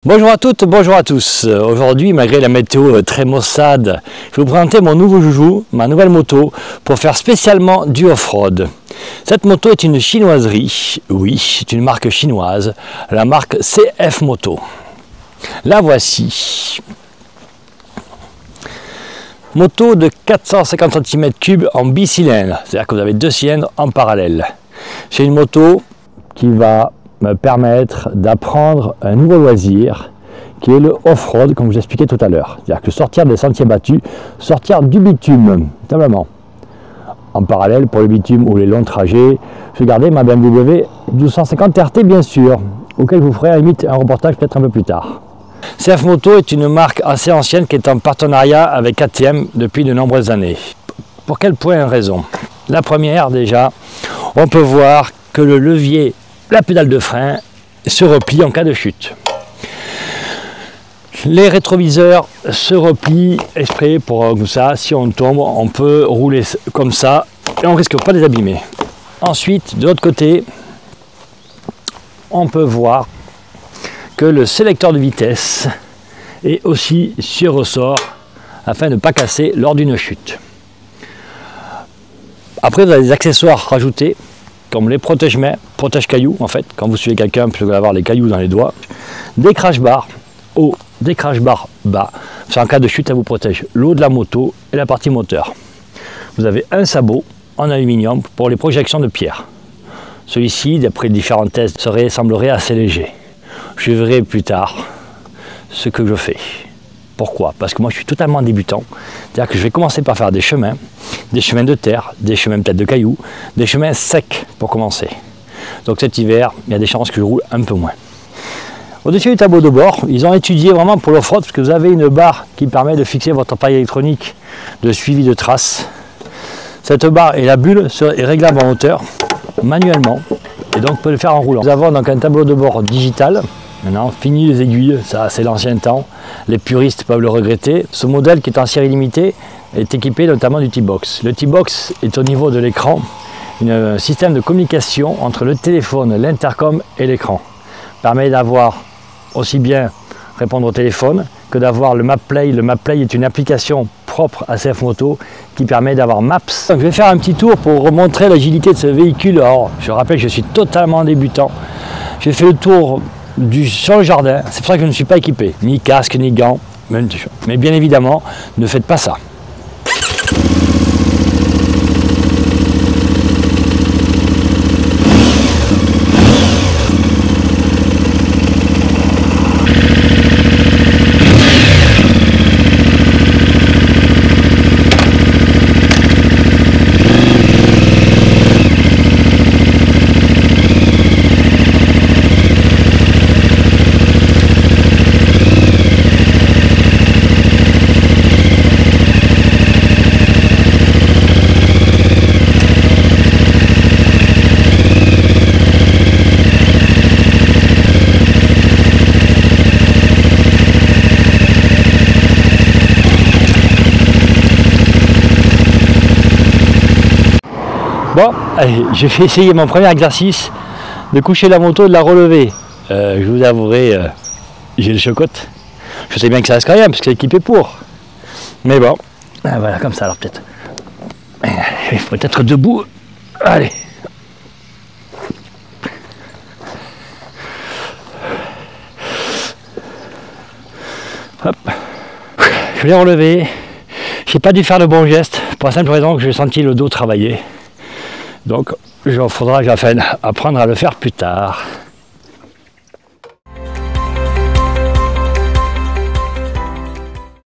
Bonjour à toutes, bonjour à tous. Aujourd'hui, malgré la météo très maussade, je vais vous présenter mon nouveau joujou, ma nouvelle moto, pour faire spécialement du off-road. Cette moto est une chinoiserie, oui, c'est une marque chinoise, la marque CF Moto. La voici. Moto de 450 cm3 en bicylindre, c'est-à-dire que vous avez deux cylindres en parallèle. C'est une moto qui va me permettre d'apprendre un nouveau loisir qui est le off-road, comme je vous expliquais tout à l'heure. C'est-à-dire que sortir des sentiers battus, sortir du bitume, simplement. En parallèle, pour le bitume ou les longs trajets, je vais garder ma BMW 1250 RT, bien sûr, auquel je vous ferai à la limite un reportage peut-être un peu plus tard. CF Moto est une marque assez ancienne qui est en partenariat avec KTM depuis de nombreuses années. Pour quel point raison? La première, déjà, on peut voir que le levier, la pédale de frein, se replie en cas de chute. Les rétroviseurs se replient exprès pour que ça, si on tombe, on peut rouler comme ça et on ne risque pas de les abîmer. Ensuite, de l'autre côté, on peut voir que le sélecteur de vitesse est aussi sur ressort afin de ne pas casser lors d'une chute. Après, vous avez des accessoires rajoutés comme les protège-mains, protège-cailloux en fait, quand vous suivez quelqu'un plutôt que d'avoir les cailloux dans les doigts. Des crash bars haut, des crash bars bas. En cas de chute, ça vous protège l'eau de la moto et la partie moteur. Vous avez un sabot en aluminium pour les projections de pierre. Celui-ci, d'après différents tests, semblerait assez léger. Je verrai plus tard ce que je fais. Pourquoi? Parce que moi je suis totalement débutant. C'est-à-dire que je vais commencer par faire des chemins de terre, des chemins peut-être de cailloux, des chemins secs pour commencer. Donc cet hiver, il y a des chances que je roule un peu moins. Au-dessus du tableau de bord, ils ont étudié vraiment pour l'off-road parce que vous avez une barre qui permet de fixer votre appareil électronique de suivi de traces. Cette barre et la bulle est réglable en hauteur manuellement et donc on peut le faire en roulant. Nous avons donc un tableau de bord digital. Maintenant, fini les aiguilles, ça c'est l'ancien temps, les puristes peuvent le regretter. Ce modèle qui est en série limitée est équipé notamment du T-Box. Le T-Box est au niveau de l'écran un système de communication entre le téléphone, l'intercom et l'écran. Permet d'avoir aussi bien répondre au téléphone que d'avoir le MapPlay. Le MapPlay est une application propre à CF Moto qui permet d'avoir Maps. Donc, je vais faire un petit tour pour remontrer l'agilité de ce véhicule. Alors, je rappelle que je suis totalement débutant. J'ai fait le tour sur le jardin, c'est pour ça que je ne suis pas équipé, ni casque, ni gants, mais bien évidemment, ne faites pas ça. Bon, allez, je vais essayer mon premier exercice de coucher la moto et de la relever. Je vous avouerai, j'ai le chocotte. Je sais bien que ça reste quand même, parce que c'est équipé pour. Mais bon, voilà, comme ça alors peut-être. Il faut être debout. Allez. Hop. Je l'ai relevé. J'ai pas dû faire le bon geste, pour la simple raison que j'ai senti le dos travailler. Donc, il faudra que j'apprenne à le faire plus tard.